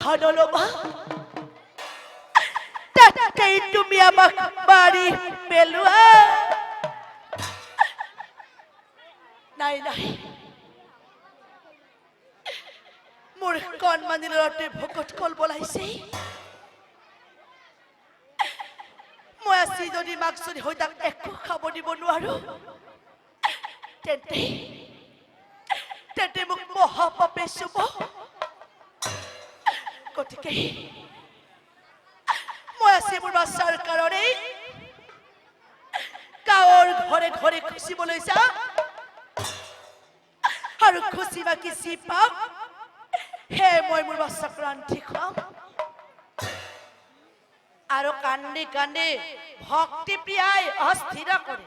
ধনলবা তাকেই তুমি আমাক মাৰি পেলোৱা নাই নাই মোৰ কণমানি ল'ৰাটোৱে ভোকত কল বলাইছে মই আজি যদি মাক যদি হৈ তাক একো খাব দিব নোৱাৰো তেন্তে মোক মহাপাপে চুব গতিকে মই আজি মোৰ বাচ্চাৰ কাৰণে গাঁৱৰ ঘৰে ঘৰে খুচিবলৈ যাম আৰু খুচি বাকি চি পাম হে মই মোৰ বাচ্চাক ৰান্ধি খুৱাম আৰু কান্দি কান্দি ভক্তি প্ৰিয়াই অস্থিৰ কৰে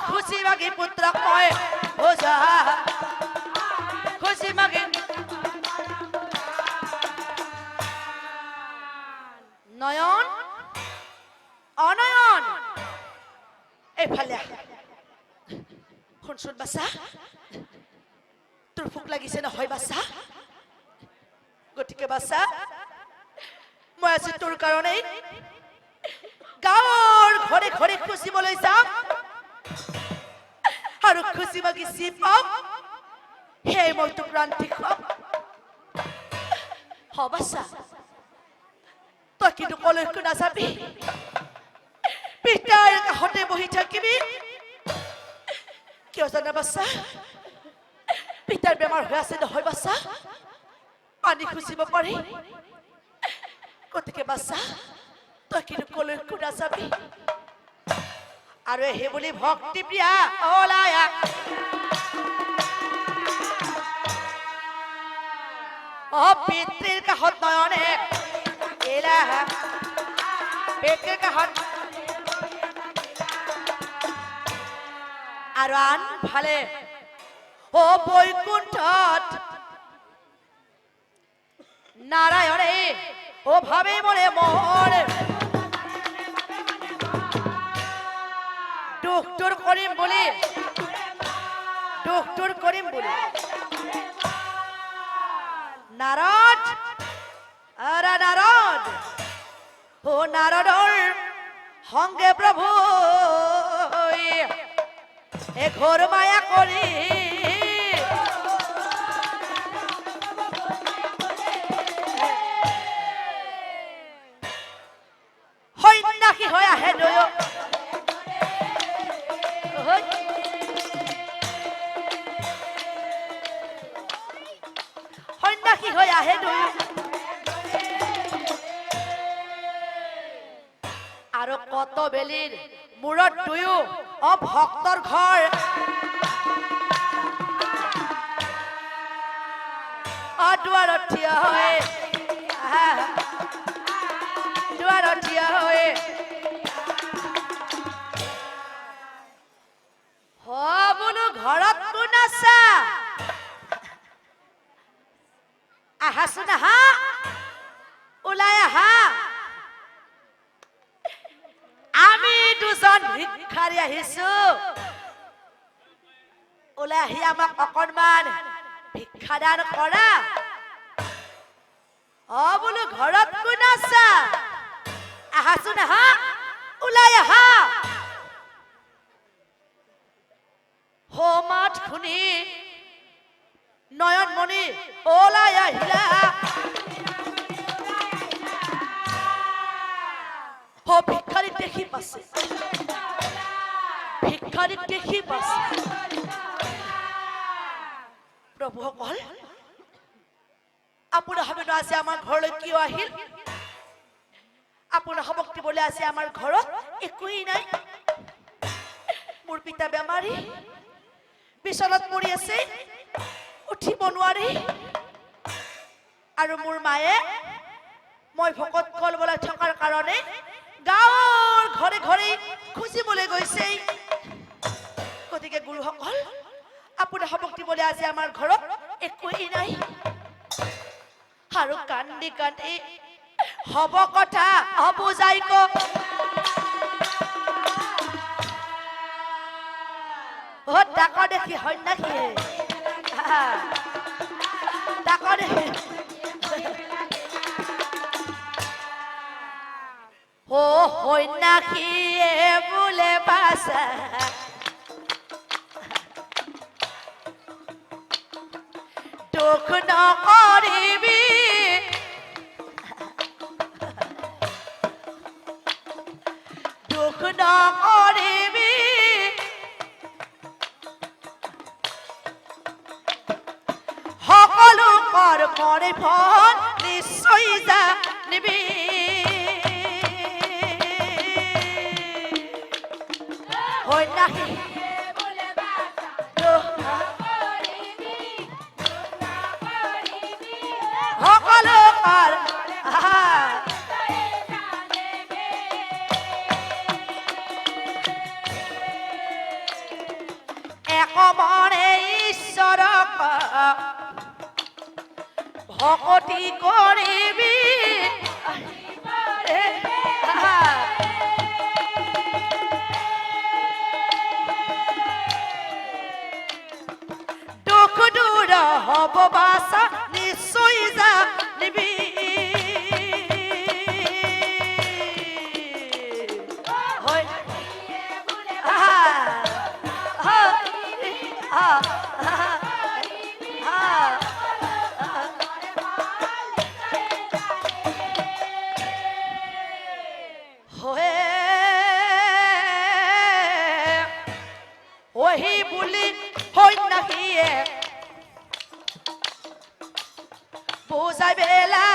খুচি বাকি পুত্ৰক মই বুজা খুচি বাকি নয়ন অনয়ন এইফালে শুনচোন বাচ্চা তোৰ ভোক লাগিছে নহয় বাচ্চা গতিকে বাচ্চা মই আজি তোৰ কাৰণে গাঁৱৰ ঘৰে ঘৰে খুচিবলৈ যাম আৰু খুচি বাকি চি পাম হে মই তোক ৰান্ধি খুৱাম বাচ্চা তই কিন্তু কলৈকো নাযাবি পিতাৰ কাষতে বহি থাকিবি কিয় জানা বাচ্চা পিতাৰ বেমাৰ হৈ আছে নহয় বাচ্চা পানী খুচিব পাৰি গতিকে বাচ্চা তই কিন্তু কলৈকো নাযাবি আৰু সেই বুলি ভক্তি প্ৰিয়া ওলায়া পিতৃৰ কাষত নয়নে এলা পিতৃৰ কাষত আৰু আনফালে বৈকুণ্ঠত নাৰায়ণে ভাবে মনে মনে দুখটোৰ কৰিম বুলি নাৰদ নাৰদ নাৰদৰ সংগে প্ৰভু ঘোৰ মায়া কৰি সন্যাসী হৈ আহে দুয়ো সন্যাসী হৈ আহে দুয়ো আৰু কত বেলিৰ মূৰত দুয়ো ভক্তৰ ঘৰ দুৱাৰত থিয় হৈ বোলো ঘৰত কোন আছা আহাচোন আহা ওলাই আহা আমি দুজন ভিক্ষাৰী আহিছো ওলাই আহি আমাক অকণমান ভিক্ষাদান কৰা বোলো ঘৰত কোন আছা আহাচোন আহা ওলাই আহা মাত শুনি নয়নমণি ওলাই আহিলা ভিক্ষাৰীক দেখি পাছে প্ৰভুসকল আপোনাৰ হাবিনো আজি আমাৰ ঘৰলৈ কিয় আহিল আপোনাৰ হবক দিবলৈ আজি আমাৰ ঘৰত একোৱেই নাই মোৰ পিতা বেমাৰী বিচনাত পৰি আছে উঠিব নোৱাৰি আৰু মোৰ মায়ে মই ভকত কল বলাই থকাৰ কাৰণে গাঁৱৰ ঘৰে ঘৰে খুজিবলৈ গৈছে গতিকে গুৰুসকল আপোনাৰ হবক দিবলৈ আজি আমাৰ ঘৰত একোৱেই নাই আৰু কান্দি কান্দি হব কথা অবুজাই ক ও ডাকৰ দেখি সন্যাসী ডাকৰ দেখি ও সন্যাসীয়ে বোলে বাছা দুখ নকৰিবি দুখ নকৰিবি সকলো কৰ্মৰে ফল নিশ্চয় জানিবি সন্যাসী সকলো একমনে ঈশ্বৰক ভকতি কৰিবি দুখ দূৰ হ'ব বাছা নিশ্চয় জানিবি ওহি বুলি সন্যাসীয়ে বুজাই বেলা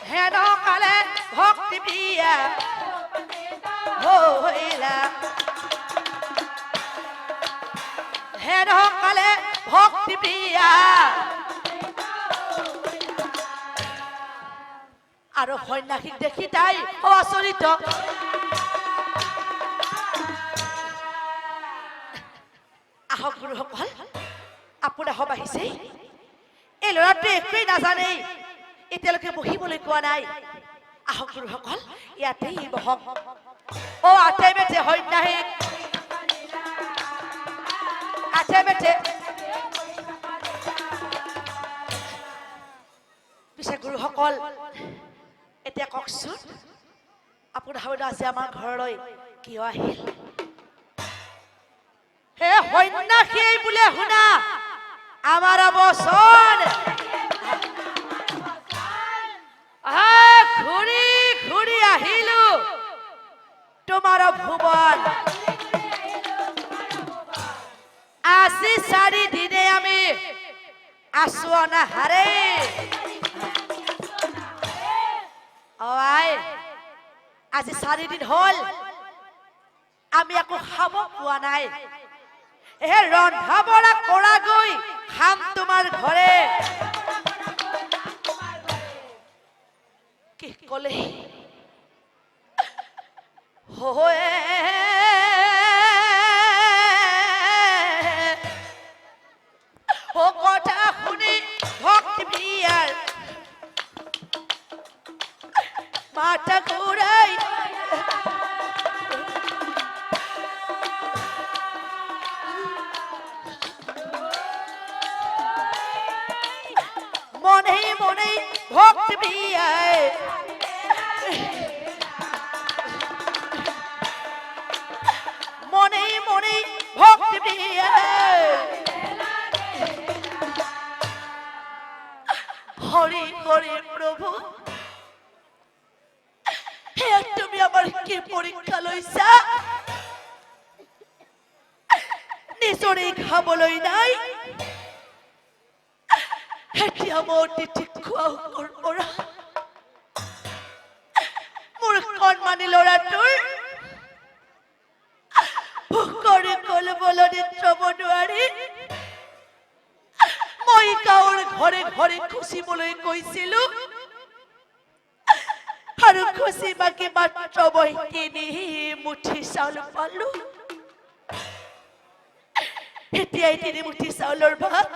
হেন কালে ভক্তি প্ৰিয়া হইলা হেন কালে ভক্তি প্ৰিয়া আৰু সন্যাসীক দেখি তাই আচৰিত আহক গুৰুসকল আপোনাৰ সব আহিছে এই ল'ৰাটোৱে একোৱেই নাজানে এতিয়ালৈকে বহিবলৈ কোৱা নাই আহক গুৰুসকল ইয়াতেই বহক ও আঠে বেটে সন্যাসী আঠে বেটে পিছে গুৰুসকল এতিয়া কওকচোন আপোনাৰ হাওদা আছে আমাৰ ঘৰলৈ কিয় আহিল হে সন্যাসী বোলে শুনা আমাৰ বচন ঘূৰি ঘূৰি আহিলো তোমাৰ ভুৱন আজি 4 দিনে আমি আছো অনাহাৰে আজি 4 দিন হল আমি একো খাব পোৱা নাই এ ৰন্ধা বঢ়া কৰা গৈ খাম তোমাৰ ঘৰে কি কলে হয় ও কথা শুনি ভক্তি প্ৰিয়াৰ মাথা ঘুরাই মনে মনে ভক্তি প্রিয়ায় মনে মনে ভক্তি প্রিয়ায় হরি হরি প্রভু তুমি আমার কি পরীক্ষা লইছা নিজরে খাবলৈ নাই এতিয়া মোৰ তিথি খোৱা কৰা মোৰ কণমানি ল'ৰাটোৰ ভোকৰে কলবলনি থব নোৱাৰি মই গাঁৱৰ ঘৰে ঘৰে খুচিবলৈ গৈছিলো আৰু খুচি বাকি মাত্ৰ মই 3 মুঠি চাউল পালো এতিয়া 3 মুঠি চাউলৰ ভাত